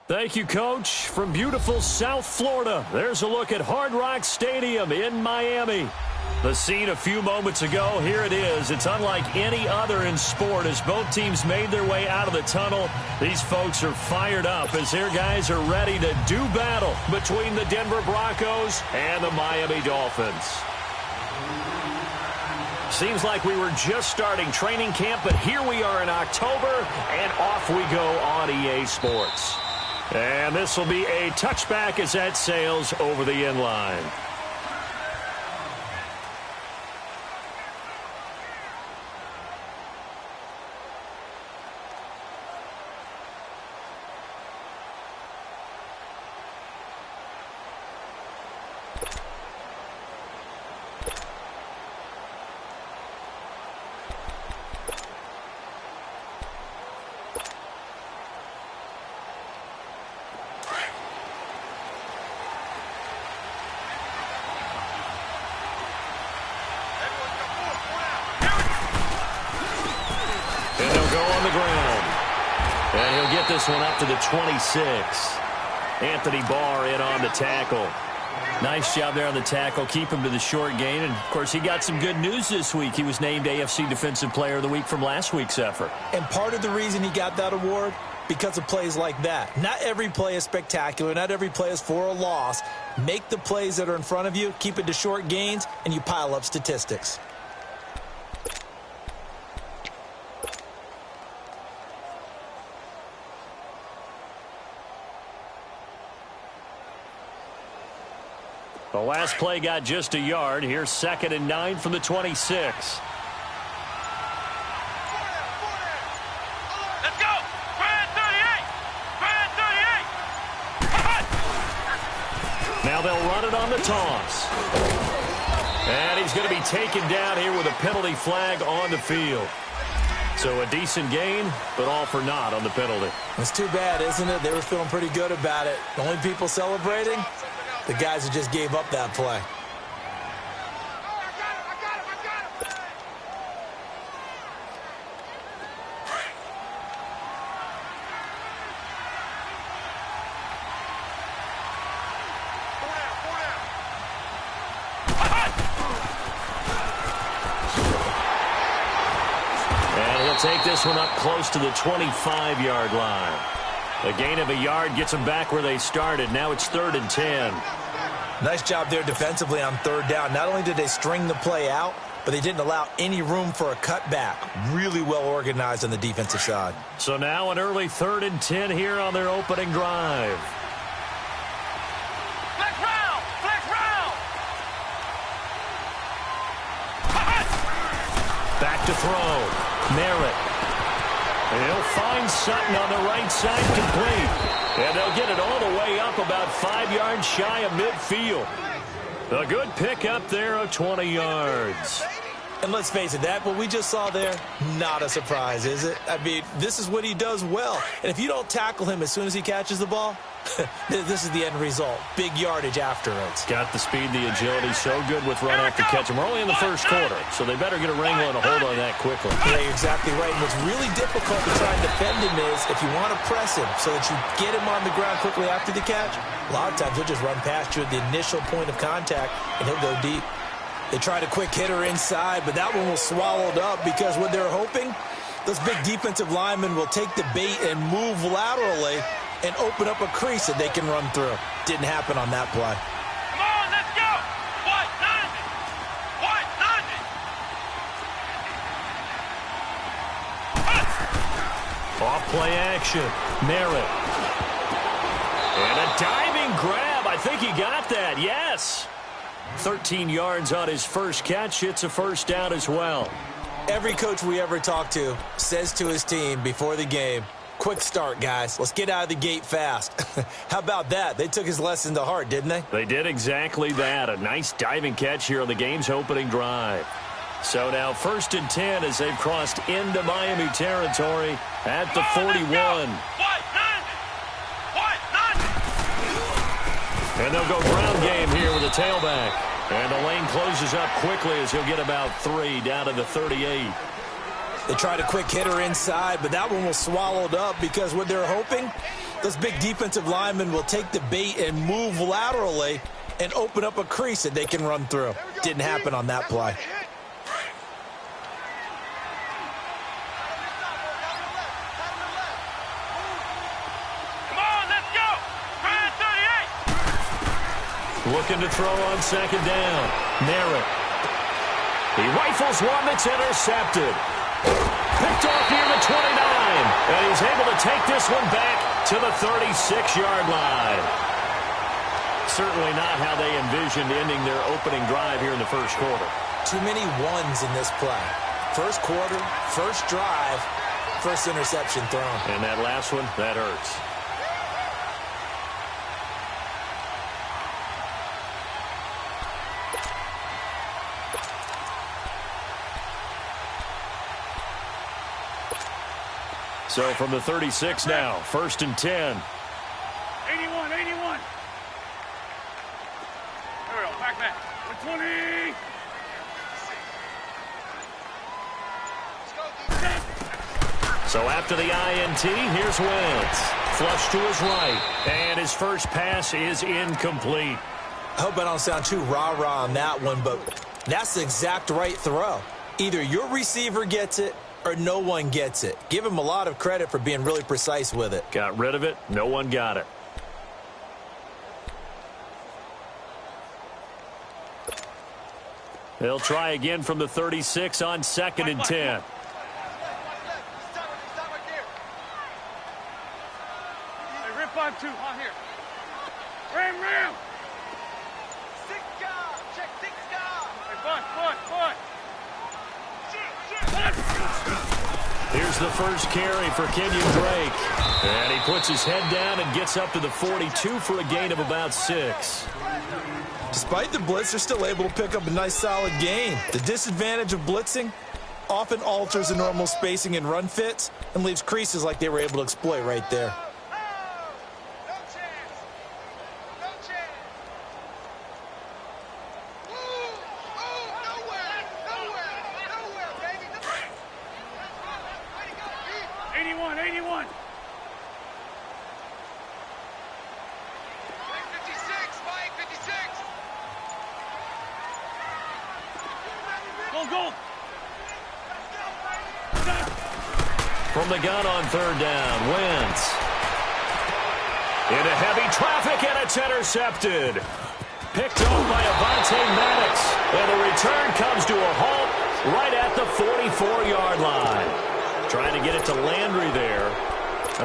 Thank you, Coach. From beautiful South Florida, there's a look at Hard Rock Stadium in Miami. The scene a few moments ago, here it is. It's unlike any other in sport as both teams made their way out of the tunnel. These folks are fired up as their guys are ready to do battle between the Denver Broncos and the Miami Dolphins. Seems like we were just starting training camp, but here we are in October, and off we go on EA Sports. And this will be a touchback as that sails over the end line. And he'll get this one up to the 26. Anthony Barr in on the tackle. Nice job there on the tackle. Keep him to the short gain. And, of course, he got some good news this week. He was named AFC Defensive Player of the Week from last week's effort. And part of the reason he got that award, because of plays like that. Not every play is spectacular. Not every play is for a loss. Make the plays that are in front of you, keep it to short gains, and you pile up statistics. The last play got just a yard. Here's 2nd and 9 from the 26. Let's go! Brand 38! Brand 38! Now they'll run it on the toss. And he's going to be taken down here with a penalty flag on the field. So a decent gain, but all for naught on the penalty. It's too bad, isn't it? They were feeling pretty good about it. The only people celebrating? The guys who just gave up that play. And he'll take this one up close to the 25-yard line. A gain of a yard gets them back where they started. Now it's 3rd and 10. Nice job there defensively on 3rd down. Not only did they string the play out, but they didn't allow any room for a cutback. Really well organized on the defensive side. So now an early 3rd and 10 here on their opening drive. Flex round! Flex round! Back to throw. Merritt. And he'll find Sutton on the right side complete. And they'll get it all the way up about 5 yards shy of midfield. A good pickup there of 20 yards. And let's face it, that what we just saw there, not a surprise, is it? I mean, this is what he does well. And if you don't tackle him as soon as he catches the ball, this is the end result. Big yardage afterwards. Got the speed, the agility, so good with run after catch. And we're only in the first quarter, so they better get a wrangle and a hold on that quickly. Yeah, you're exactly right. And what's really difficult to try and defend him is if you want to press him so that you get him on the ground quickly after the catch, a lot of times he'll just run past you at the initial point of contact, and he'll go deep. They tried a quick hitter inside, but that one was swallowed up because what they're hoping, those big defensive linemen will take the bait and move laterally and open up a crease that they can run through. Didn't happen on that play. Come on, let's go! White 90! Off play action. Merritt. And a diving grab. I think he got that. Yes. 13 yards on his first catch. It's a first down as well. Every coach we ever talk to says to his team before the game, quick start, guys. Let's get out of the gate fast. How about that? They took his lesson to heart, didn't they? They did exactly that. A nice diving catch here on the game's opening drive. So now 1st and 10 as they've crossed into Miami territory at the 41. And they'll go ground game here with a tailback. And the lane closes up quickly as he'll get about 3 down to the 38. They tried a quick hitter inside, but that one was swallowed up because what they're hoping, Those big defensive linemen will take the bait and move laterally and open up a crease that they can run through. Didn't happen on that play. Come on, let's go. Grand 38. Looking to throw on second down. Merritt. He rifles one that's intercepted. Picked off near the 29. And he's able to take this one back to the 36-yard line. Certainly not how they envisioned ending their opening drive here in the first quarter. Too many ones in this play. First quarter, first drive, first interception thrown. And that last one, that hurts. So from the 36 now, 1st and 10. 81, 81. There we go, back. 120. So after the INT, here's Wentz. Flush to his right. And his first pass is incomplete. I hope I don't sound too rah-rah on that one, but that's the exact right throw. Either your receiver gets it or no one gets it. Give him a lot of credit for being really precise with it. Got rid of it. No one got it. They'll try again from the 36 on 2nd and 10. Hey, rip 5-2 on here. Ram. 6 guard. Check 6 guard. Hey, butt. Here's the first carry for Kenyon Drake. And he puts his head down and gets up to the 42 for a gain of about 6. Despite the blitz, they're still able to pick up a nice, solid gain. The disadvantage of blitzing often alters the normal spacing and run fits and leaves creases like they were able to exploit right there. Go. From the gun on 3rd down, Wentz. Into heavy traffic, and it's intercepted. Picked off by Avonte Maddox. And the return comes to a halt right at the 44-yard line. Trying to get it to Landry there.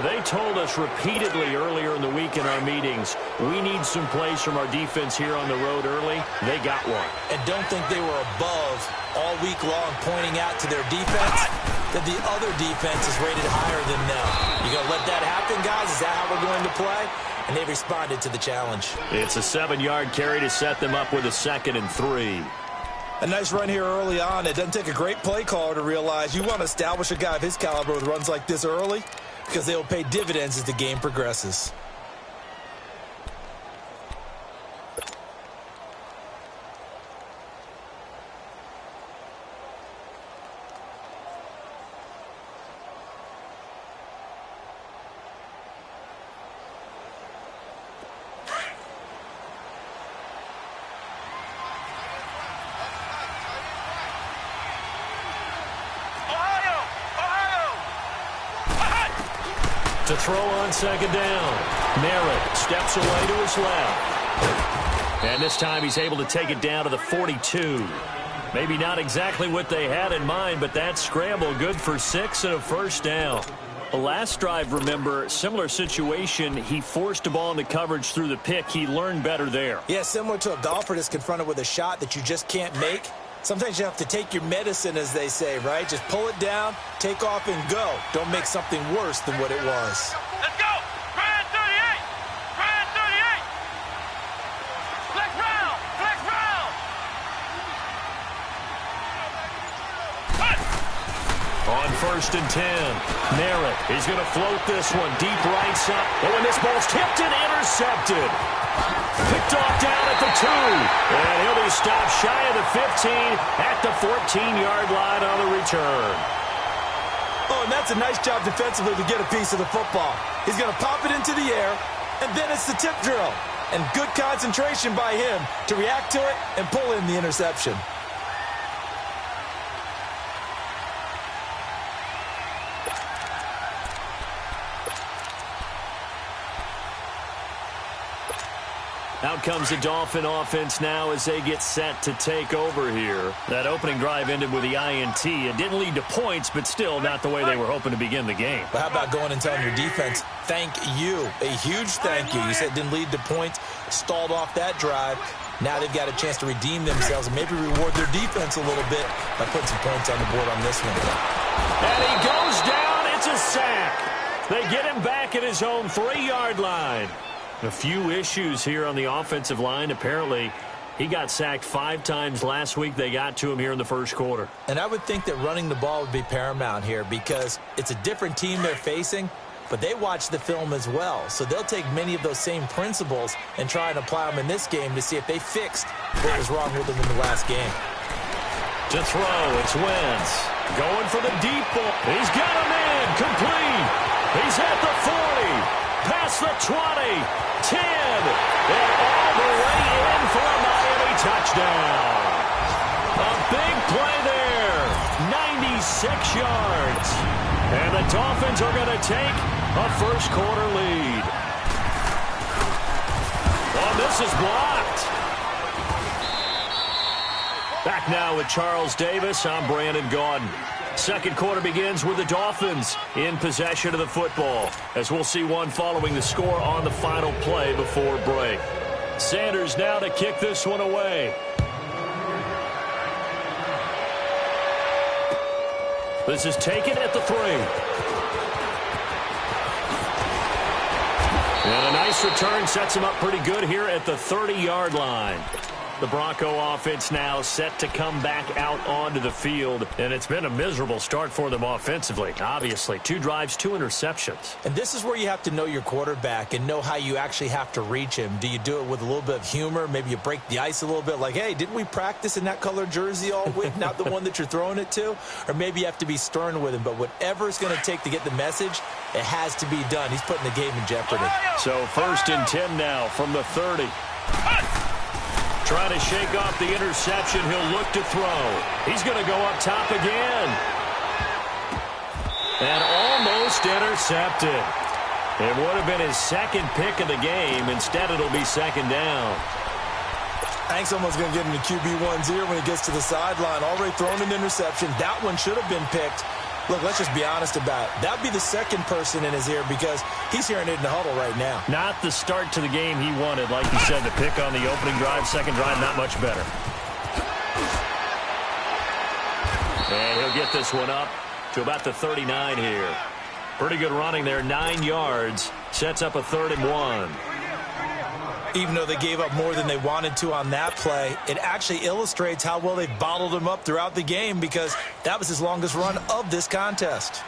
They told us repeatedly earlier in the week in our meetings, we need some plays from our defense here on the road early. They got one. And don't think they were above all week long pointing out to their defense that the other defense is rated higher than them. You going to let that happen, guys? Is that how we're going to play? And they responded to the challenge. It's a 7-yard carry to set them up with a 2nd and 3. A nice run here early on. It doesn't take a great play caller to realize you want to establish a guy of his caliber with runs like this early, because they will pay dividends as the game progresses. To throw on 2nd down. Merritt steps away to his left. And this time he's able to take it down to the 42. Maybe not exactly what they had in mind, but that scramble good for 6 and a first down. The last drive, remember, similar situation. He forced a ball into coverage through the pick. He learned better there. Yeah, similar to a golfer that's confronted with a shot that you just can't make. Sometimes you have to take your medicine, as they say, right? Just pull it down, take off, and go. Don't make something worse than what it was. Let's go. Grand 38. Grand 38. Flex round. On 1st and 10, Merritt is going to float this one deep right side. Oh, and this ball's tipped and intercepted. Picked off down at the 2. And he'll be stopped shy of the 15 at the 14-yard line on the return. Oh, and that's a nice job defensively to get a piece of the football. He's going to pop it into the air, and then it's the tip drill. And good concentration by him to react to it and pull in the interception. Out comes the Dolphin offense now as they get set to take over here. That opening drive ended with the INT. It didn't lead to points, but still not the way they were hoping to begin the game. But how about going and telling your defense, thank you, a huge thank you. You said it didn't lead to points, stalled off that drive. Now they've got a chance to redeem themselves and maybe reward their defense a little bit by putting some points on the board on this one. And he goes down. It's a sack. They get him back at his own 3-yard line. A few issues here on the offensive line. Apparently, he got sacked 5 times last week. They got to him here in the first quarter. And I would think that running the ball would be paramount here because it's a different team they're facing, but they watch the film as well. So they'll take many of those same principles and try and apply them in this game to see if they fixed what was wrong with them in the last game. To throw, it's Wentz. Going for the deep ball. He's got him in. Complete. He's at the 40. Past the 20, 10, and all the way in for a Miami touchdown. A big play there, 96 yards. And the Dolphins are going to take a first quarter lead. Oh, this is blocked. Back now with Charles Davis. I'm Brandon Gaudin. Second quarter begins with the Dolphins in possession of the football, as we'll see one following the score on the final play before break. Sanders now to kick this one away. This is taken at the 3. And a nice return sets him up pretty good here at the 30-yard line. The Bronco offense now set to come back out onto the field, and it's been a miserable start for them offensively. Obviously, 2 drives, 2 interceptions. And this is where you have to know your quarterback and know how you actually have to reach him. Do you do it with a little bit of humor? Maybe you break the ice a little bit like, hey, didn't we practice in that color jersey all week, not the one that you're throwing it to? Or maybe you have to be stern with him. But whatever it's going to take to get the message, it has to be done. He's putting the game in jeopardy. So 1st and 10 now from the 30. Trying to shake off the interception. He'll look to throw. He's going to go up top again. And almost intercepted. It would have been his second pick of the game. Instead, it'll be second down. I think someone's going to get him to QB1's ear when he gets to the sideline. Already thrown an interception. That one should have been picked. Look, let's just be honest about it. That would be the second person in his ear because he's hearing it in the huddle right now. Not the start to the game he wanted. Like you said, the pick on the opening drive, second drive, not much better. And he'll get this one up to about the 39 here. Pretty good running there, 9 yards. Sets up a 3rd and 1. Even though they gave up more than they wanted to on that play, it actually illustrates how well they've bottled him up throughout the game because that was his longest run of this contest.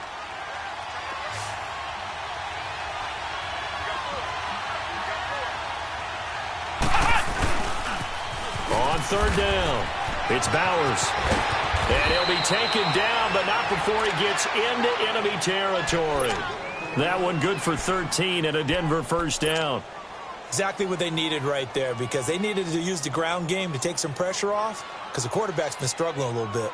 On 3rd down, it's Bowers. And he'll be taken down, but not before he gets into enemy territory. That one good for 13 and a Denver first down. Exactly what they needed right there because they needed to use the ground game to take some pressure off because the quarterback's been struggling a little bit.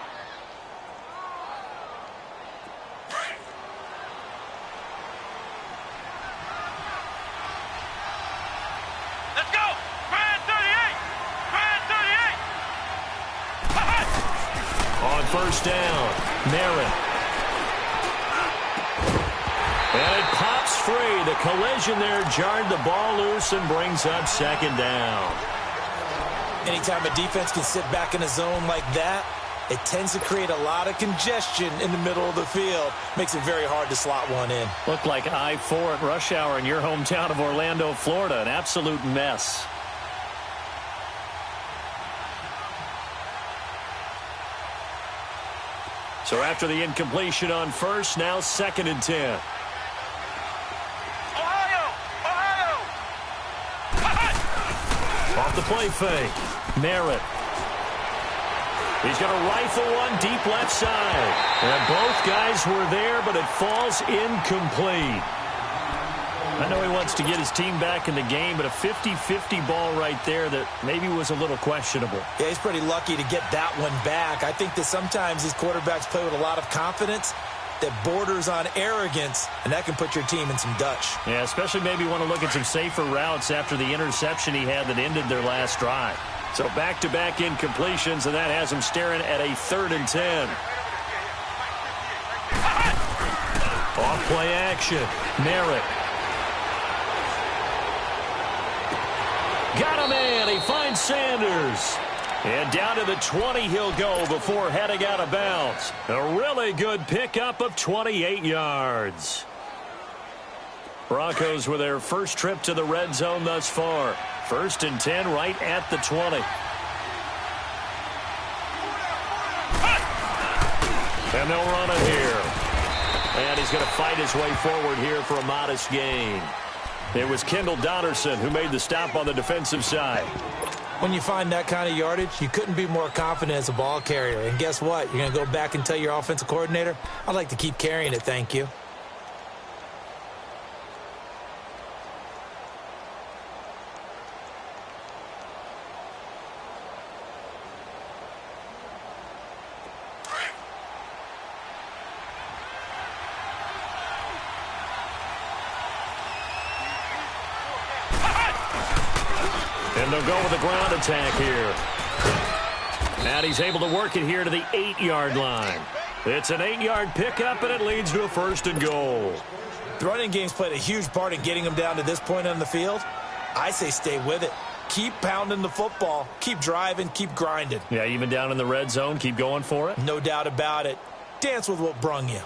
Let's go! Brand 38! Brand 38! On first down, Merritt. And it pops free. The collision there jarred the ball loose and brings up second down. Anytime a defense can sit back in a zone like that, it tends to create a lot of congestion in the middle of the field. Makes it very hard to slot one in. Looked like I-4 at rush hour in your hometown of Orlando, Florida. An absolute mess. So after the incompletion on first, now 2nd and 10. Off the play fake. Merritt. He's going to rifle one deep left side. And both guys were there, but it falls incomplete. I know he wants to get his team back in the game, but a 50-50 ball right there that maybe was a little questionable. Yeah, he's pretty lucky to get that one back. I think that sometimes these quarterbacks play with a lot of confidence that borders on arrogance, and that can put your team in some Dutch. Yeah, especially maybe want to look at some safer routes after the interception he had that ended their last drive. So back-to-back incompletions, and that has him staring at a 3rd and 10. Off play action. Merritt. Got him in. He finds Sanders. And down to the 20 he'll go before heading out of bounds. A really good pickup of 28 yards. Broncos with their first trip to the red zone thus far. 1st and 10 right at the 20. And they'll run it here. And he's going to fight his way forward here for a modest gain. It was Kendall Donnerson who made the stop on the defensive side. When you find that kind of yardage, you couldn't be more confident as a ball carrier. And guess what? You're going to go back and tell your offensive coordinator, I'd like to keep carrying it, thank you. And they'll go with a ground attack here. And he's able to work it here to the 8-yard line. It's an 8-yard pickup, and it leads to a 1st and goal. The running game's played a huge part in getting them down to this point on the field. I say stay with it. Keep pounding the football. Keep driving. Keep grinding. Yeah, even down in the red zone, keep going for it. No doubt about it. Dance with what brung you.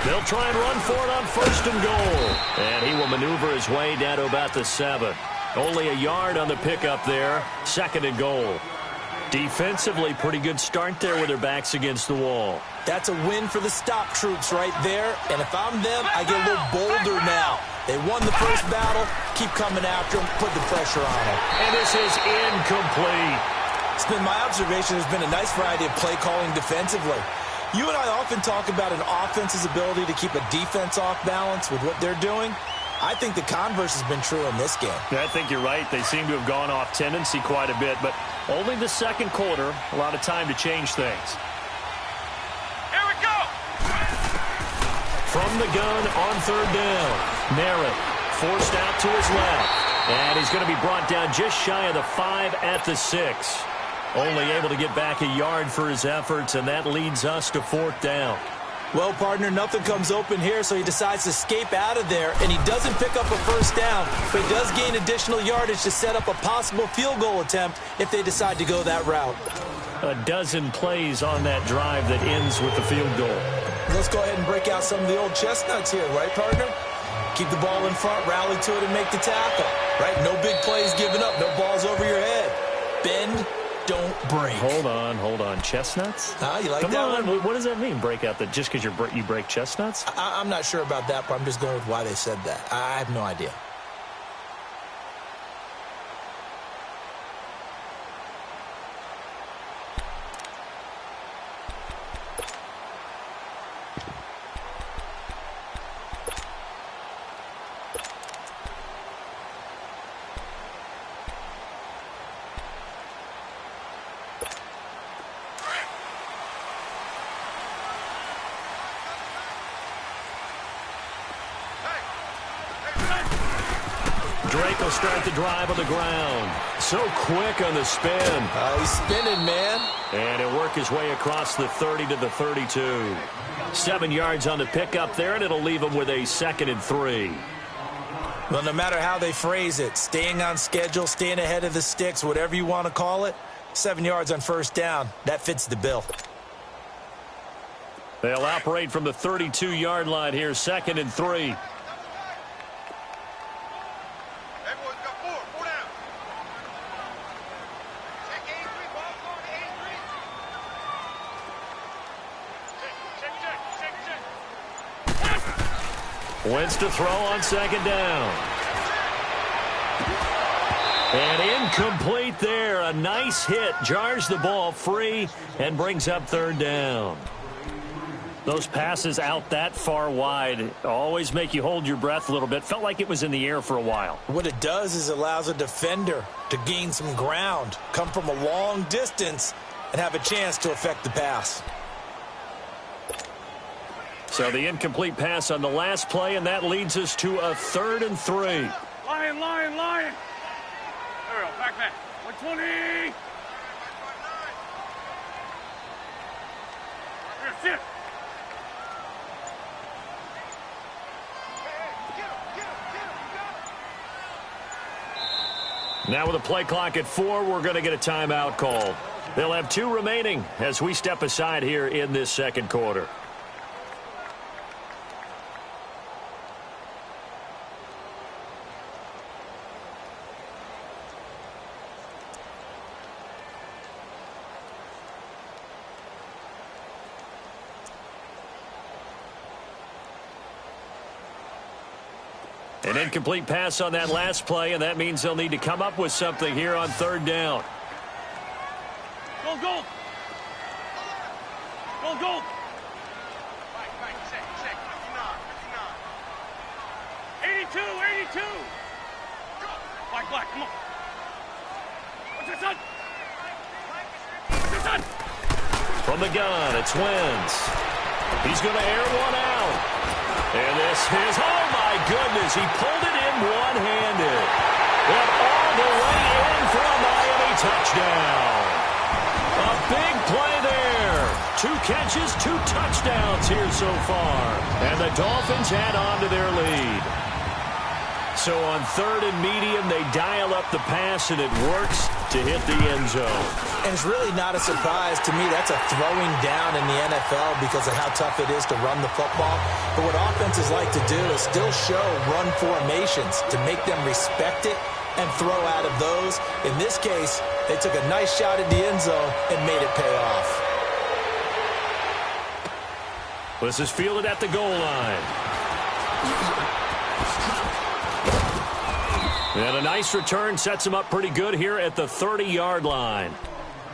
They'll try and run for it on 1st and goal. And he will maneuver his way down to about the 7. Only a yard on the pickup there. 2nd and goal. Defensively, pretty good start there with their backs against the wall. That's a win for the stop troops right there. And if I'm them, I get a little bolder now. They won the first battle. Keep coming after them. Put the pressure on them. And this is incomplete. It's been my observation. There's been a nice variety of play calling defensively. You and I often talk about an offense's ability to keep a defense off balance with what they're doing. I think the converse has been true in this game. I think you're right. They seem to have gone off tendency quite a bit, but only the 2nd quarter, a lot of time to change things. Here we go! From the gun on 3rd down. Merritt forced out to his left. And he's going to be brought down just shy of the 5 at the 6. Only able to get back a yard for his efforts, and that leads us to 4th down. Well, partner, nothing comes open here, so he decides to escape out of there, and he doesn't pick up a 1st down, but he does gain additional yardage to set up a possible field goal attempt if they decide to go that route. A dozen plays on that drive that ends with the field goal. Let's go ahead and break out some of the old chestnuts here, right, partner? Keep the ball in front, rally to it, and make the tackle, right? No big plays given up, no balls over your head. Bend, don't break. Hold on. Chestnuts? You like Come that on. one? What does that mean, break out? Just because you break chestnuts? I'm not sure about that, but I'm just going with why they said that. I have no idea. Drake will start the drive on the ground. So quick on the spin. He's spinning, man. And he'll work his way across the 30 to the 32. 7 yards on the pickup there, and it'll leave him with a 2nd and 3. Well, no matter how they phrase it, staying on schedule, staying ahead of the sticks, whatever you want to call it, 7 yards on 1st down, that fits the bill. They'll operate from the 32-yard line here, 2nd and 3. Wentz to throw on second down. And incomplete there. A nice hit. Jars the ball free and brings up third down. Those passes out that far wide always make you hold your breath a little bit. Felt like it was in the air for a while. What it does is allows a defender to gain some ground, come from a long distance, and have a chance to affect the pass. So the incomplete pass on the last play, and that leads us to a 3rd and 3. Lion, lion, lion. There we go. Back. 120. Here, sit. Now with a play clock at 4, we're going to get a timeout called. They'll have 2 remaining as we step aside here in this second quarter. An incomplete pass on that last play, and that means they'll need to come up with something here on 3rd down. Go. Go. 82. Black, come on. What's this on? From the gun, it's Wentz. He's going to air one out. And this is, oh my goodness, he pulled it in one-handed. And all the way in for a Miami touchdown. A big play there. 2 catches, 2 touchdowns here so far. And the Dolphins add on to their lead. So on 3rd and medium, they dial up the pass, and it works to hit the end zone. And it's really not a surprise to me. That's a throwing down in the NFL because of how tough it is to run the football. But what offenses like to do is still show run formations to make them respect it and throw out of those. In this case, they took a nice shot at the end zone and made it pay off. This is fielded at the goal line. And a nice return sets him up pretty good here at the 30-yard line.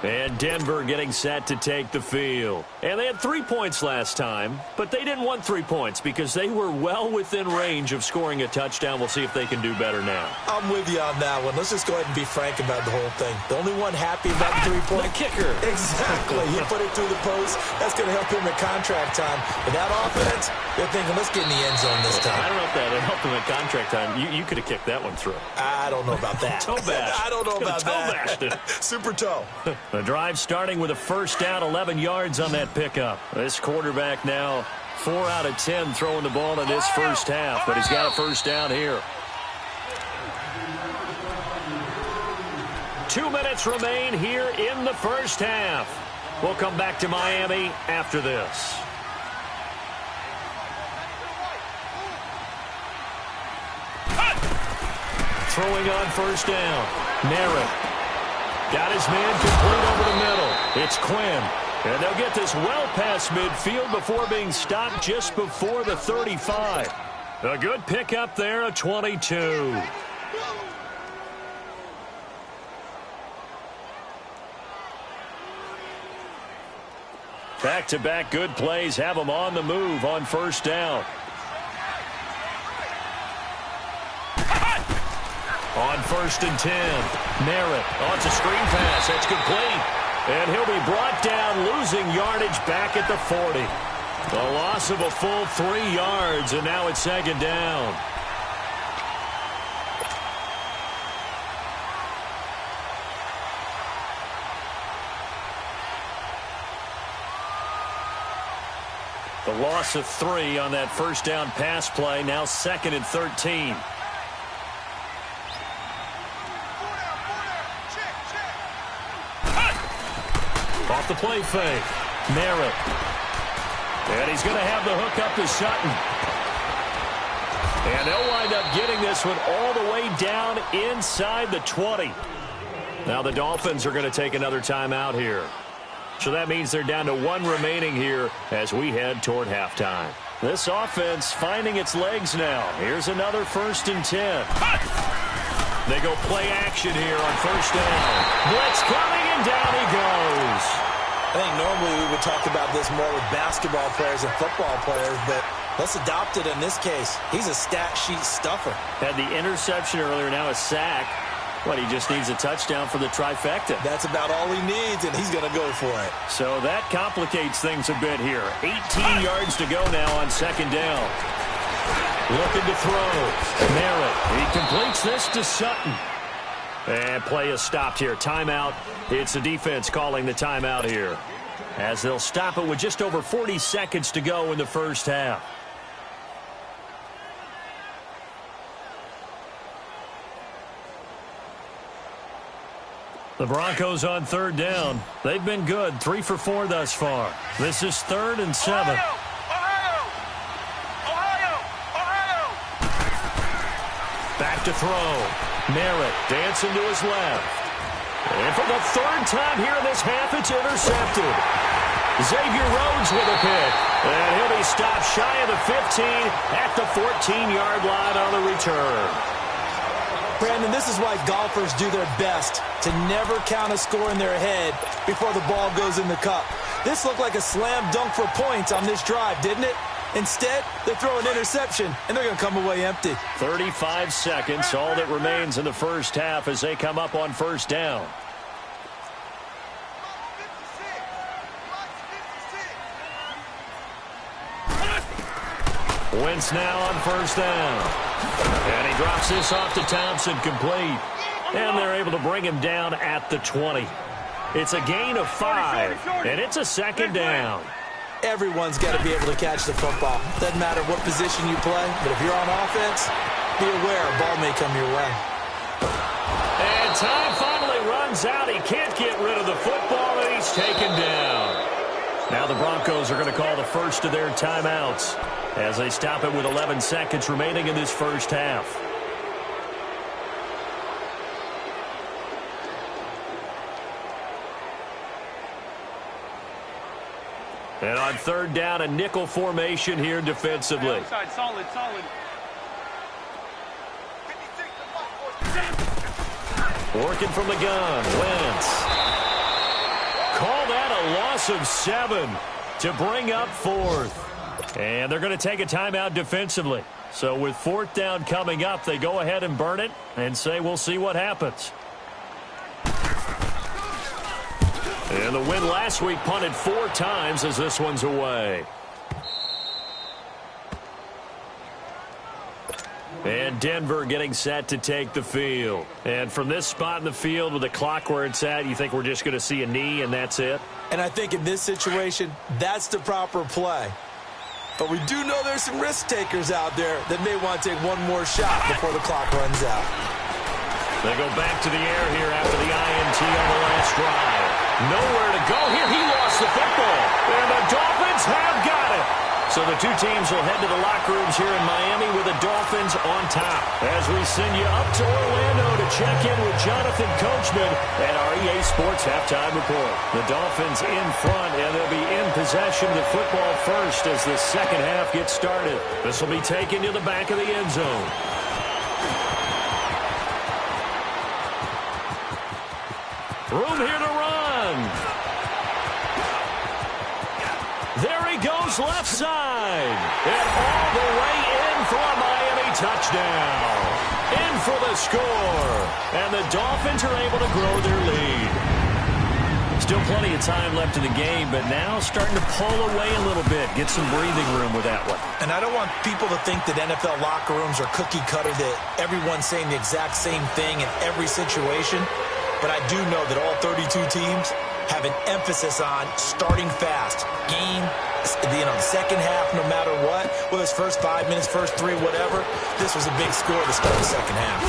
And Denver getting set to take the field. And they had 3 points last time, but they didn't want 3 points because they were well within range of scoring a touchdown. We'll see if they can do better now. I'm with you on that one. Let's just go ahead and be frank about the whole thing. The only one happy about the 3-point kicker. Exactly. He put it through the post. That's going to help him at contract time. But that offense, they're thinking, let's get in the end zone this time. I don't know if that helped him at contract time. You could have kicked that one through. I don't know about that. Toe bash. I don't know about that. Super toe. The drive starting with a first down, 11 yards on that pickup. This quarterback now 4 out of 10 throwing the ball in this first half, but he's got a first down here. 2 minutes remain here in the first half. We'll come back to Miami after this. Throwing on first down. Merritt. Got his man complete over the middle. It's Quinn. And they'll get this well past midfield before being stopped just before the 35. A good pickup there, a 22. Back-to-back good plays have them on the move on first down. On 1st and 10, Merritt. Oh, it's a screen pass. That's complete. And he'll be brought down, losing yardage back at the 40. A loss of a full 3 yards, and now it's 2nd down. The loss of 3 on that first down pass play, now 2nd and 13. Off the play fake. Merritt. And he's going to have the hook up to Sutton. And they'll wind up getting this one all the way down inside the 20. Now the Dolphins are going to take another timeout here. So that means they're down to 1 remaining here as we head toward halftime. This offense finding its legs now. Here's another 1st and 10. They go play action here on 1st down. Blitz coming, and down he goes. I think normally we would talk about this more with basketball players and football players, but let's adopt it in this case. He's a stat sheet stuffer. Had the interception earlier, now a sack. What, he just needs a touchdown for the trifecta. That's about all he needs, and he's going to go for it. So that complicates things a bit here. 18 yards to go now on 2nd down. Looking to throw. Merritt. He completes this to Sutton. And play is stopped here. Timeout. It's the defense calling the timeout here, as they'll stop it with just over 40 seconds to go in the 1st half. The Broncos on 3rd down. They've been good. 3 for 4 thus far. This is 3rd and 7. Back to throw. Merritt dancing to his left. And for the 3rd time here in this half, it's intercepted. Xavier Rhodes with a pick. And he'll be stopped shy of the 15 at the 14-yard line on the return. Brandon, this is why golfers do their best to never count a score in their head before the ball goes in the cup. This looked like a slam dunk for points on this drive, didn't it? Instead, they throw an interception, and they're going to come away empty. 35 seconds, all that remains in the 1st half as they come up on 1st down. Wentz now on 1st down. And he drops this off to Thompson, complete. And they're able to bring him down at the 20. It's a gain of 5, and it's a 2nd down. Everyone's got to be able to catch the football. Doesn't matter what position you play, but if you're on offense, be aware a ball may come your way. And time finally runs out. He can't get rid of the football, and he's taken down. Now the Broncos are going to call the first of their timeouts as they stop it with 11 seconds remaining in this 1st half. And on 3rd down, a nickel formation here defensively. Outside, solid. Working from the gun, Wentz. Call that a loss of 7 to bring up 4th. And they're going to take a timeout defensively. So with 4th down coming up, they go ahead and burn it and say we'll see what happens. And the win last week punted 4 times as this one's away. And Denver getting set to take the field. And from this spot in the field with the clock where it's at, you think we're just going to see a knee and that's it? And I think in this situation, that's the proper play. But we do know there's some risk takers out there that may want to take one more shot before the clock runs out. They go back to the air here after the INT on the last drive. Nowhere to go here. He lost the football. And the Dolphins have got it. So the two teams will head to the locker rooms here in Miami with the Dolphins on top. As we send you up to Orlando to check in with Jonathan Coachman at our EA Sports Halftime Report. The Dolphins in front, and they'll be in possession of the football first as the 2nd half gets started. This will be taken to the back of the end zone. Room here to run. There he goes left side. And all the way in for a Miami touchdown. In for the score. And the Dolphins are able to grow their lead. Still plenty of time left in the game, but now starting to pull away a little bit. Get some breathing room with that one. And I don't want people to think that NFL locker rooms are cookie cutter, that everyone's saying the exact same thing in every situation. But I do know that all 32 teams have an emphasis on starting fast. Game, the 2nd half, no matter what, whether it's first 5 minutes, first 3, whatever, this was a big score to start the 2nd half.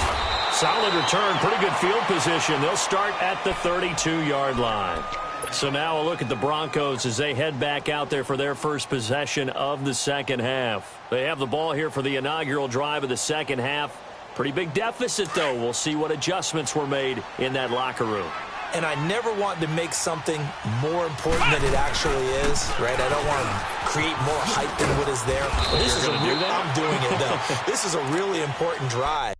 Solid return, pretty good field position. They'll start at the 32-yard line. So now a look at the Broncos as they head back out there for their first possession of the 2nd half. They have the ball here for the inaugural drive of the 2nd half. Pretty big deficit, though. We'll see what adjustments were made in that locker room. and I never want to make something more important than it actually is, right? I don't want to create more hype than what is there. But this is I'm doing it, though. This is a really important drive.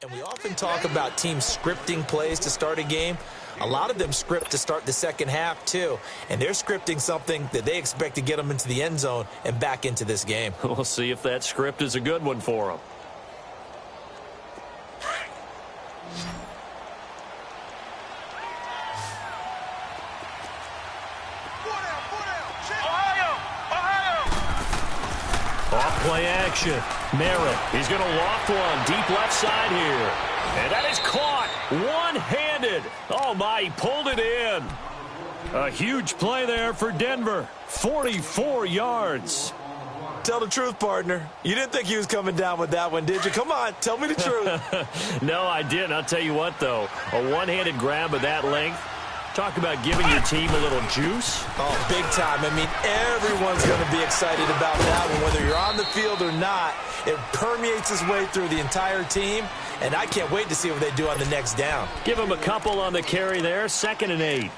And we often talk about teams scripting plays to start a game. A lot of them script to start the second half, too. And they're scripting something that they expect to get them into the end zone and back into this game. We'll see if that script is a good one for them. Off-play action. Merritt, he's going to loft one deep left side here. And that is caught one-handed. Oh, my, he pulled it in. A huge play there for Denver. 44 yards. Tell the truth, partner. You didn't think he was coming down with that one, did you? Come on, tell me the truth. No, I didn't. I'll tell you what, though. A one-handed grab of that length. Talk about giving your team a little juice. Oh, big time. I mean, everyone's going to be excited about that one, whether you're on the field or not. It permeates its way through the entire team, and I can't wait to see what they do on the next down. Give them a couple on the carry there, 2nd and 8.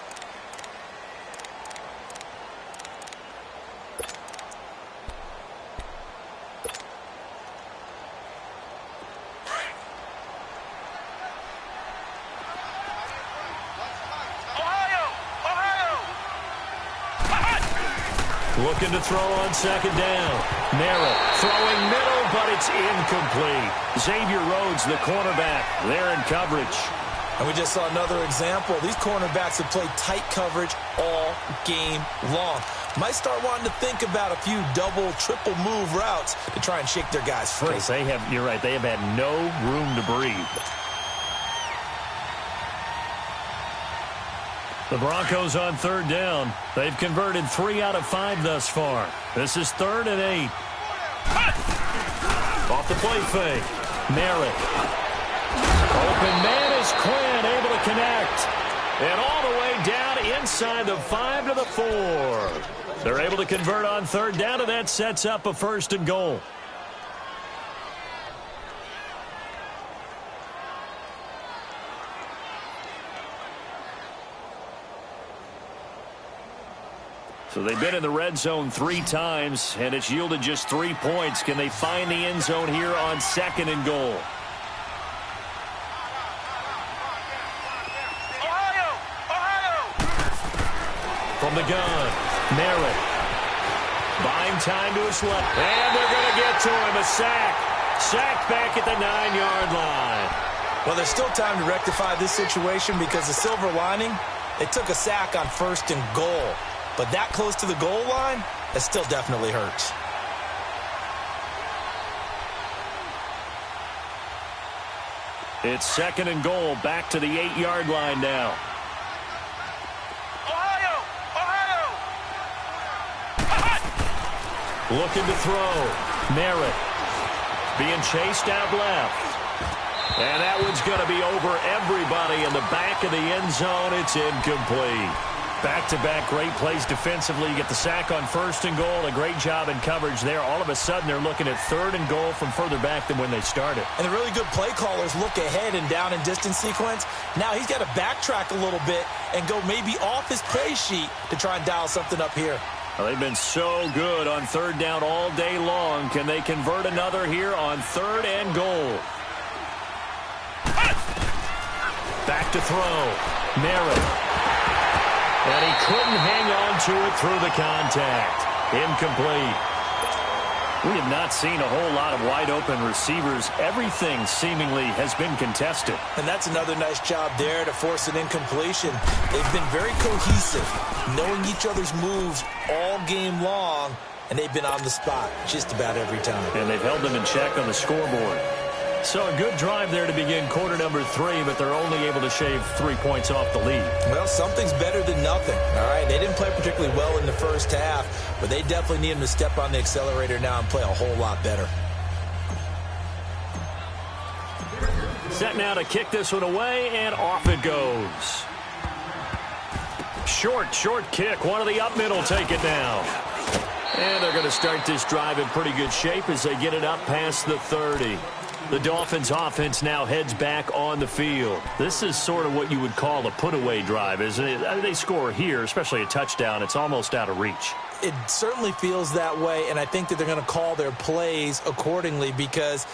Looking to throw on 2nd down. Merritt throwing middle, but it's incomplete. Xavier Rhodes, the cornerback, there in coverage. And we just saw another example. These cornerbacks have played tight coverage all game long. Might start wanting to think about a few double, triple move routes to try and shake their guys free. You're right, they have had no room to breathe. The Broncos on 3rd down. They've converted 3 out of 5 thus far. This is 3rd and 8. Off the play fake. Merritt. Open man is Quinn, able to connect. And all the way down inside the 5 to the 4. They're able to convert on 3rd down, and that sets up a 1st and goal. So they've been in the red zone 3 times, and it's yielded just 3 points. Can they find the end zone here on 2nd and goal? From the gun, Merritt. Buying time to his left. And they're going to get to him. A sack. Sacked back at the 9-yard line. Well, there's still time to rectify this situation because the silver lining, they took a sack on 1st and goal. But that close to the goal line, it still definitely hurts. It's 2nd and goal, back to the 8-yard line now. Looking to throw. Merritt being chased out left. And that one's going to be over everybody in the back of the end zone. It's incomplete. Back-to-back great plays defensively. You get the sack on 1st and goal. A great job in coverage there. All of a sudden, they're looking at 3rd and goal from further back than when they started. And the really good play callers look ahead and down and distance sequence. Now he's got to backtrack a little bit and go maybe off his play sheet to try and dial something up here. Well, they've been so good on 3rd down all day long. Can they convert another here on 3rd and goal? Back to throw. Merritt. And he couldn't hang on to it through the contact. Incomplete. We have not seen a whole lot of wide-open receivers. Everything seemingly has been contested. And that's another nice job there to force an incompletion. They've been very cohesive, knowing each other's moves all game long, and they've been on the spot just about every time. And they've held them in check on the scoreboard. So a good drive there to begin quarter number 3, but they're only able to shave 3 points off the lead. Well, something's better than nothing, all right? They didn't play particularly well in the first half, but they definitely need them to step on the accelerator now and play a whole lot better. Set now to kick this one away, and off it goes. Short kick. One of the up middle take it now. And they're going to start this drive in pretty good shape as they get it up past the 30. The Dolphins offense now heads back on the field. This is sort of what you would call a put-away drive, isn't it? They score here, especially a touchdown. It's almost out of reach. It certainly feels that way, and I think that they're going to call their plays accordingly because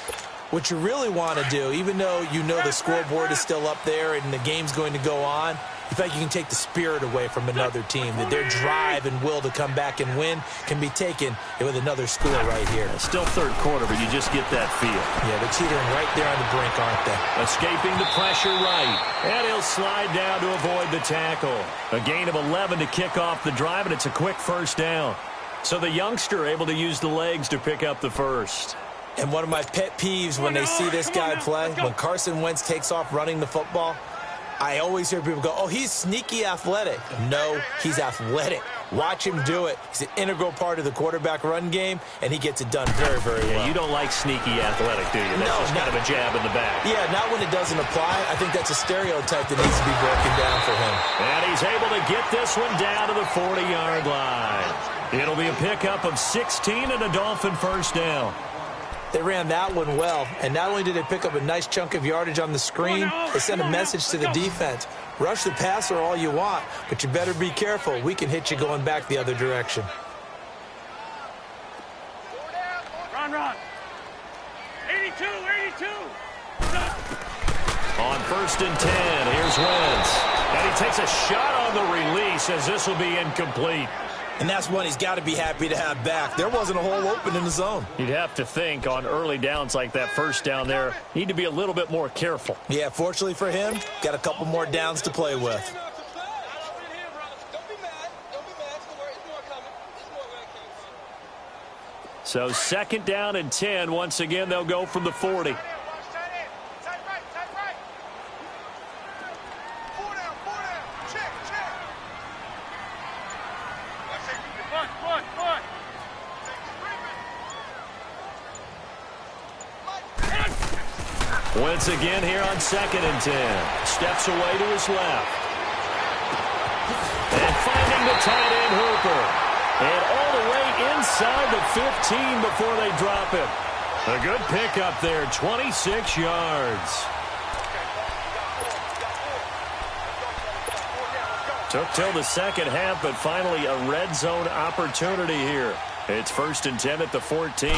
what you really want to do, even though you know the scoreboard is still up there and the game's going to go on, in fact, you can take the spirit away from another team, that their drive and will to come back and win can be taken with another score right here. Still third quarter, but you just get that feel. Yeah, they're teetering right there on the brink, aren't they? Escaping the pressure right. And he'll slide down to avoid the tackle. A gain of 11 to kick off the drive, and it's a quick first down. So the youngster able to use the legs to pick up the first. And one of my pet peeves when they see this guy play, when Carson Wentz takes off running the football, I always hear people go, oh, he's sneaky athletic. No, he's athletic. Watch him do it. He's an integral part of the quarterback run game, and he gets it done very, very well. You don't like sneaky athletic, do you? That's just kind of a jab in the back. Yeah, not when it doesn't apply. I think that's a stereotype that needs to be broken down for him. And he's able to get this one down to the 40-yard line. It'll be a pickup of 16 and a Dolphin first down. They ran that one well, and not only did they pick up a nice chunk of yardage on the screen, they sent a message to the defense. Rush the passer all you want, but you better be careful. We can hit you going back the other direction. Run. 82. On 1st and 10, here's Wentz. And he takes a shot on the release as this will be incomplete. And that's one he's got to be happy to have back. There wasn't a hole open in the zone. You'd have to think on early downs like that first down there, need to be a little bit more careful. Yeah, fortunately for him, got a couple more downs to play with. So 2nd down and 10. Once again, they'll go from the 40. Wentz again here on 2nd and 10. Steps away to his left. And finding the tight end Hooper. And all the way inside the 15 before they drop him. A good pickup there, 26 yards. Took till the second half, but finally a red zone opportunity here. It's 1st and 10 at the 14.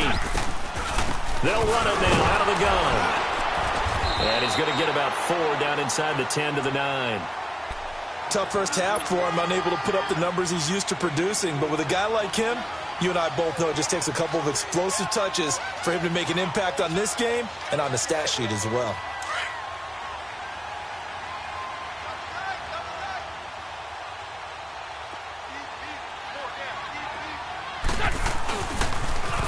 They'll run it now out of the gun. And he's going to get about 4 down inside the 10 to the 9. Tough first half for him, unable to put up the numbers he's used to producing. But with a guy like him, you and I both know it just takes a couple of explosive touches for him to make an impact on this game and on the stat sheet as well.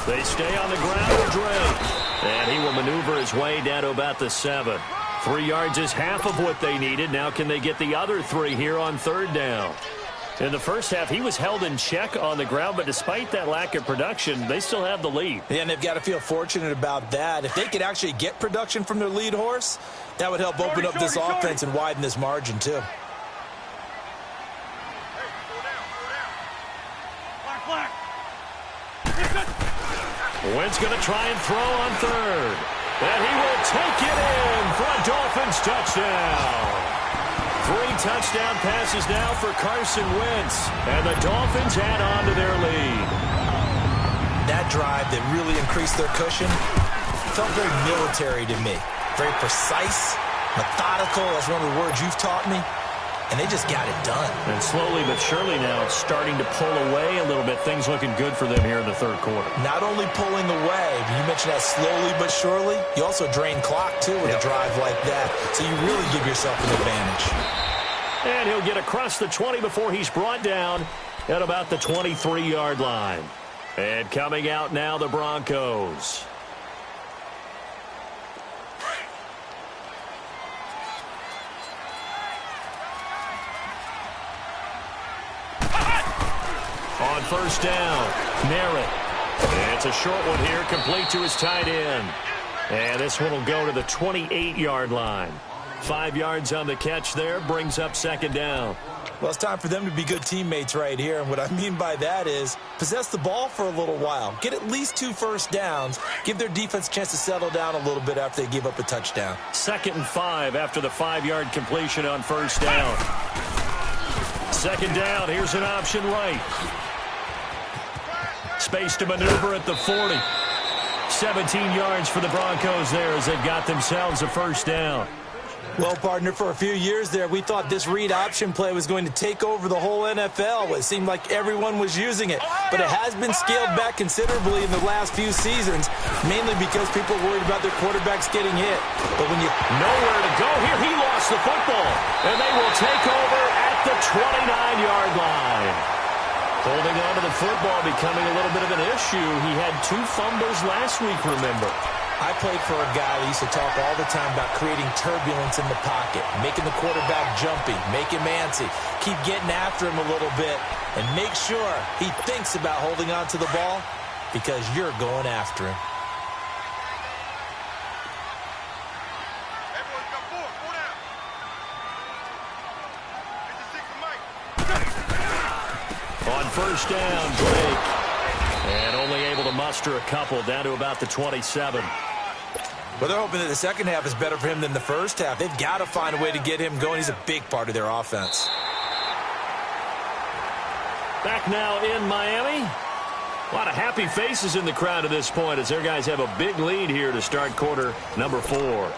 They stay on the ground with Drake. And he will maneuver his way down to about the 7. 3 yards is half of what they needed. Now can they get the other 3 here on 3rd down? In the first half, he was held in check on the ground, but despite that lack of production, they still have the lead. Yeah, and they've got to feel fortunate about that. If they could actually get production from their lead horse, that would help open up this offense and widen this margin too. Wentz going to try and throw on 3rd. And he will take it in for a Dolphins touchdown. 3 touchdown passes now for Carson Wentz. And the Dolphins add on to their lead. That drive that really increased their cushion felt very military to me. Very precise, methodical. That's one of the words you've taught me. And they just got it done. And slowly but surely now starting to pull away a little bit. Things looking good for them here in the 3rd quarter. Not only pulling away, but you mentioned that slowly but surely. You also drain clock, too, with a drive like that. So you really give yourself an advantage. And he'll get across the 20 before he's brought down at about the 23-yard line. And coming out now, the Broncos. On first down, Merritt. It's a short one here, complete to his tight end. And this one will go to the 28-yard line. 5 yards on the catch there, brings up second down. Well, it's time for them to be good teammates right here. And what I mean by that is possess the ball for a little while. Get at least 2 first downs. Give their defense a chance to settle down a little bit after they give up a touchdown. 2nd and 5 after the 5-yard completion on first down. Second down, here's an option right. Space to maneuver at the 40. 17 yards for the Broncos there as they've got themselves a first down. Well, partner, for a few years there, we thought this read option play was going to take over the whole NFL. It seemed like everyone was using it. But it has been scaled back considerably in the last few seasons, mainly because people are worried about their quarterbacks getting hit. But when you... Nowhere to go here. He lost the football. And they will take over at the 29-yard line. Holding on to the football becoming a little bit of an issue. He had 2 fumbles last week, remember. I played for a guy that used to talk all the time about creating turbulence in the pocket, making the quarterback jumpy, make him antsy, keep getting after him a little bit, and make sure he thinks about holding on to the ball because you're going after him. Everyone's got 4. 4 down. On first down, Drake. And only able to muster a couple down to about the 27. Well, they're hoping that the second half is better for him than the first half. They've got to find a way to get him going. He's a big part of their offense. Back now in Miami. A lot of happy faces in the crowd at this point as their guys have a big lead here to start quarter number 4.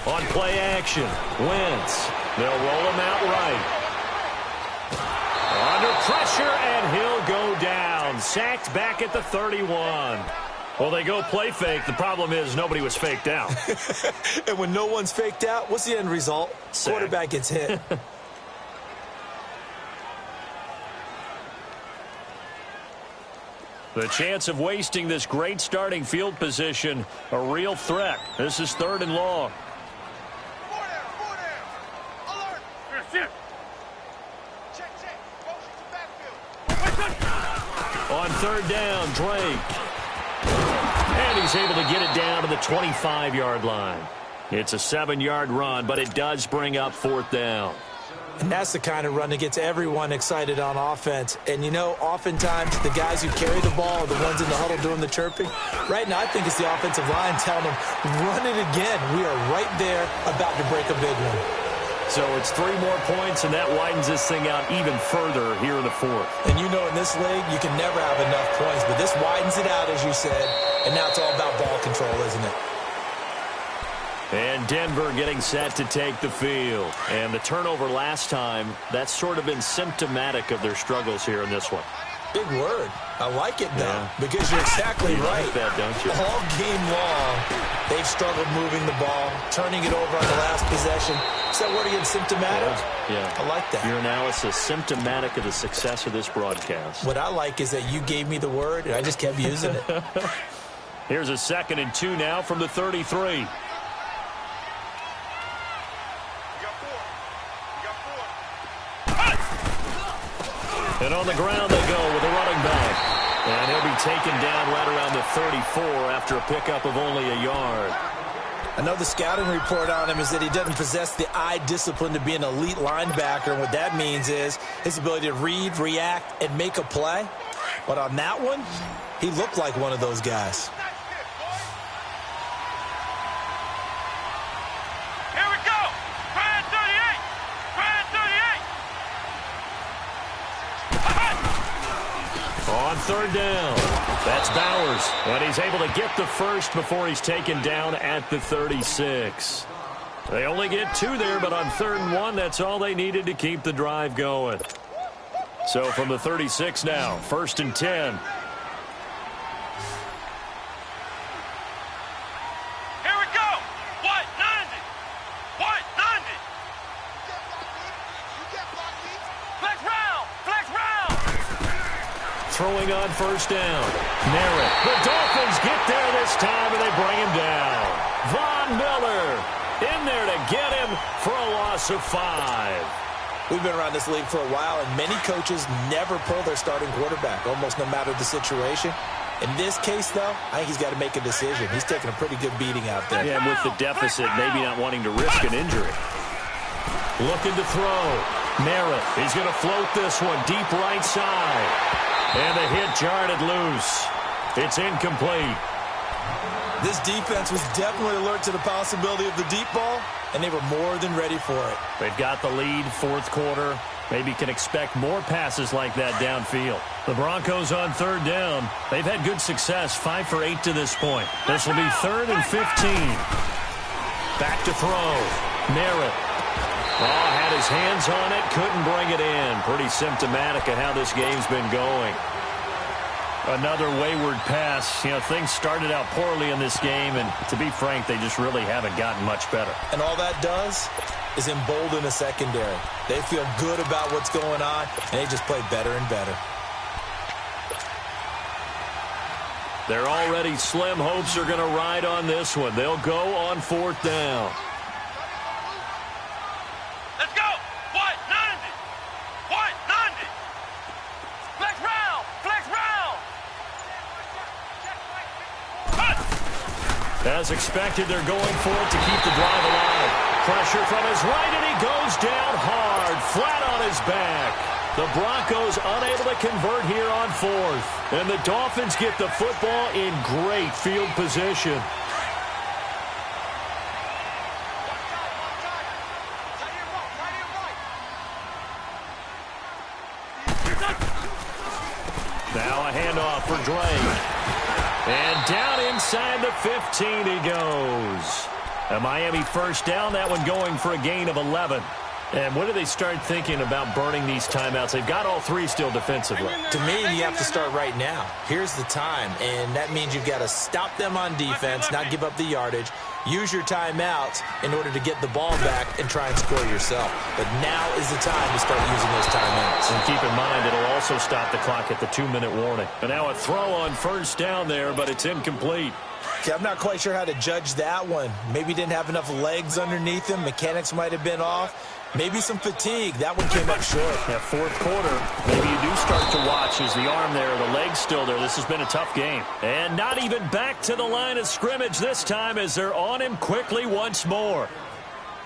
On play action, Wentz. They'll roll him out right. Under pressure, and he'll go down. Sacked back at the 31. Well, they go play fake. The problem is nobody was faked out. And when no one's faked out, what's the end result? Sack. Quarterback gets hit. The chance of wasting this great starting field position, a real threat. This is 3rd and long. 4 down. Alert. Check. Motion to backfield. On 3rd down, Drake. And he's able to get it down to the 25-yard line. It's a 7-yard run, but it does bring up 4th down. And that's the kind of run that gets everyone excited on offense. And, you know, oftentimes the guys who carry the ball are the ones in the huddle doing the chirping. Right now, I think it's the offensive line telling them, run it again. We are right there about to break a big one. So it's 3 more points, and that widens this thing out even further here in the 4th. And you know in this league, you can never have enough points. But this widens it out, as you said. And now it's all about ball control, isn't it? And Denver getting set to take the field. And the turnover last time, that's sort of been symptomatic of their struggles here in this one. Big word. I like it, though, Yeah. because you're exactly You right. like that, don't you? All game long, they've struggled moving the ball, turning it over on the last possession. Is that word again, symptomatic? Yeah. I like that. Your analysis, symptomatic of the success of this broadcast. What I like is that you gave me the word, and I just kept using it. Here's a 2nd and 2 now from the 33. And on the ground they go with a running back. And he'll be taken down right around the 34 after a pickup of only a yard. I know the scouting report on him is that he doesn't possess the eye discipline to be an elite linebacker. And what that means is his ability to read, react, and make a play. But on that one, he looked like one of those guys. Here we go. Brand 38. Brand 38. On 3rd down, that's Bowers. And he's able to get the first before he's taken down at the 36. They only get 2 there, but on 3rd and 1, that's all they needed to keep the drive going. So from the 36 now, 1st and 10. Here we go. What? 90. throwing on first down. Merritt. The Dolphins get there this time, and they bring him down. Von Miller in there to get him for a loss of 5. We've been around this league for a while, and many coaches never pull their starting quarterback, almost no matter the situation. In this case, though, I think he's got to make a decision. He's taking a pretty good beating out there. Yeah, and with the deficit, maybe not wanting to risk an injury. Looking to throw. Merritt, he's going to float this one deep right side. And the hit jarred it loose. It's incomplete. This defense was definitely alert to the possibility of the deep ball, and they were more than ready for it. They've got the lead, fourth quarter. Maybe can expect more passes like that downfield. The Broncos on third down. They've had good success, 5 for 8 to this point. This will be 3rd and 15. Back to throw. Merritt. Oh, had his hands on it, couldn't bring it in. Pretty symptomatic of how this game's been going. Another wayward pass. You know, things started out poorly in this game, and to be frank, they just really haven't gotten much better. And all that does is embolden the secondary. They feel good about what's going on, and they just play better and better. Their already slim hopes are going to ride on this one. They'll go on 4th down. Let's go! White 90! White 90! Flex round! Flex round! As expected, they're going for it to keep the drive alive. Pressure from his right, and he goes down hard, flat on his back. The Broncos unable to convert here on 4th. And the Dolphins get the football in great field position. Now a handoff for Drake. And down inside the 15 he goes. A Miami first down, that one going for a gain of 11. And when do they start thinking about burning these timeouts? They've got all 3 still defensively. To me, you have to start right now. Here's the time, and that means you've got to stop them on defense, not give up the yardage, use your timeouts in order to get the ball back and try and score yourself. But now is the time to start using those timeouts. And keep in mind, it'll also stop the clock at the 2-minute warning. And now a throw on first down there, but it's incomplete. Okay, I'm not quite sure how to judge that one. Maybe didn't have enough legs underneath him. Mechanics might have been off. Maybe some fatigue. That one came up short. Yeah, fourth quarter, maybe you do start to watch. Is the arm there, the leg's still there? This has been a tough game. And not even back to the line of scrimmage this time as they're on him quickly once more.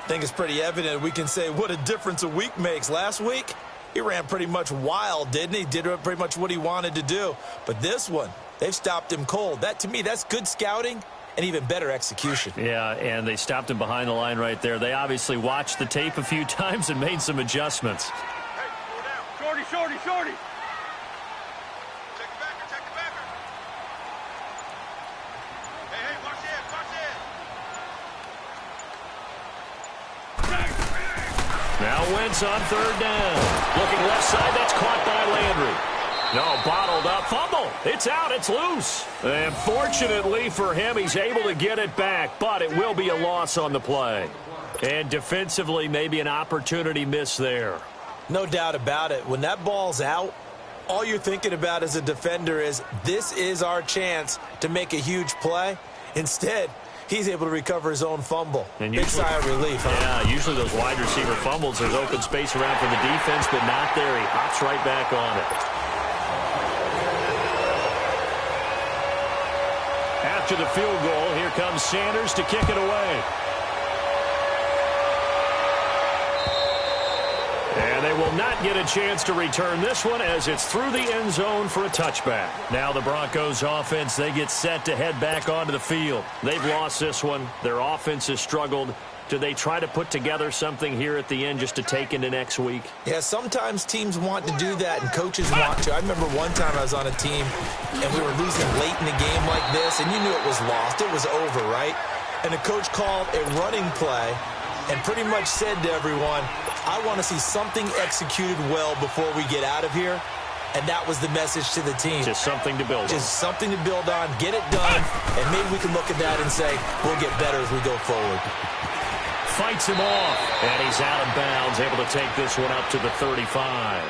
I think it's pretty evident. We can say what a difference a week makes. Last week, he ran pretty much wild, didn't he? Did pretty much what he wanted to do. But this one, they've stopped him cold. That, to me, that's good scouting and even better execution. Yeah, and they stopped him behind the line right there. They obviously watched the tape a few times and made some adjustments. Hey, go down. Shorty, shorty, shorty. Check the backer, check the backer. Hey, hey, watch it, watch it. Now Wentz on third down. Looking left side, that's caught by Landry. No, bottled up. Fumble. It's out. It's loose. And fortunately for him, he's able to get it back, but it will be a loss on the play. And defensively, maybe an opportunity miss there. No doubt about it. When that ball's out, all you're thinking about as a defender is, this is our chance to make a huge play. Instead, he's able to recover his own fumble. And big sigh of relief, huh? Yeah, usually those wide receiver fumbles, there's open space around for the defense, but not there. He hops right back on it. After the field goal, here comes Sanders to kick it away. And they will not get a chance to return this one as it's through the end zone for a touchback. Now the Broncos offense, they get set to head back onto the field. They've lost this one. Their offense has struggled. Do they try to put together something here at the end just to take into next week? Yeah, sometimes teams want to do that and coaches want to. I remember one time I was on a team and we were losing late in the game like this, and you knew it was lost. It was over, right? And the coach called a running play and pretty much said to everyone, I want to see something executed well before we get out of here. And that was the message to the team. Just something to build on. Just something to build on, get it done, and maybe we can look at that and say, we'll get better as we go forward. Fights him off, and he's out of bounds, able to take this one up to the 35.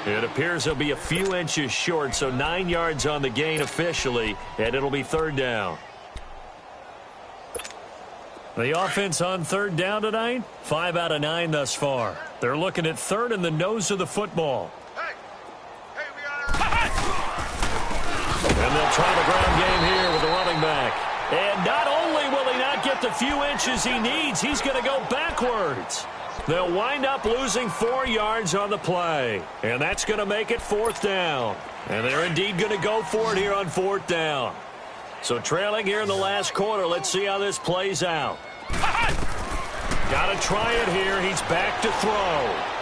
It appears he'll be a few inches short, so 9 yards on the gain officially, and it'll be third down. The offense on third down tonight, 5 out of 9 thus far. They're looking at third in the nose of the football. And they'll try the ground game here with the running back. And not only will he not get the few inches he needs, he's going to go backwards. They'll wind up losing 4 yards on the play. And that's going to make it fourth down. And they're indeed going to go for it here on fourth down. So trailing here in the last quarter, let's see how this plays out. Got to try it here. He's back to throw.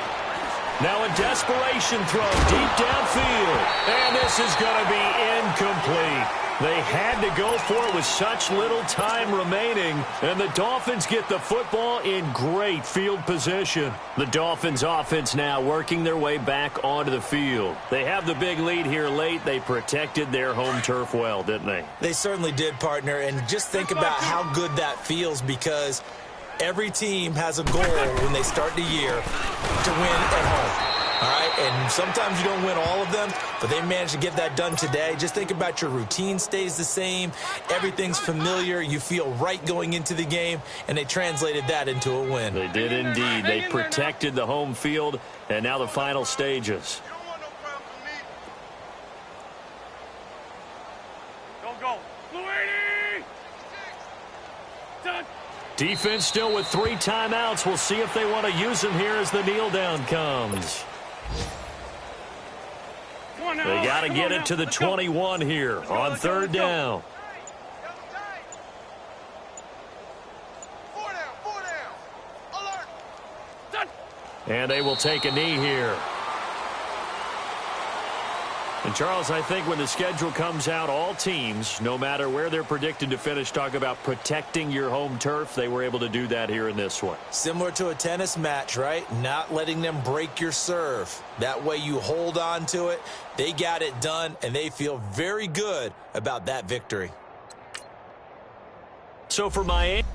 Now a desperation throw deep downfield. And this is going to be incomplete. They had to go for it with such little time remaining. And the Dolphins get the football in great field position. The Dolphins offense now working their way back onto the field. They have the big lead here late. They protected their home turf well, didn't they? They certainly did, partner. And just think about how good that feels, because every team has a goal when they start the year to win at home. All right, and sometimes you don't win all of them, but they managed to get that done today. Just think about your routine stays the same. Everything's familiar. You feel right going into the game, and they translated that into a win. They did indeed. They protected the home field, and now the final stages. Don't go. Blue 80! Done. Defense still with 3 timeouts. We'll see if they want to use them here as the kneel down comes. They got to get it to the 21 here on third down. 4 down, 4 down. Alert. Done. And they will take a knee here. And, Charles, I think when the schedule comes out, all teams, no matter where they're predicted to finish, talk about protecting your home turf. They were able to do that here in this one. Similar to a tennis match, right? Not letting them break your serve. That way you hold on to it. They got it done, and they feel very good about that victory. So for Miami.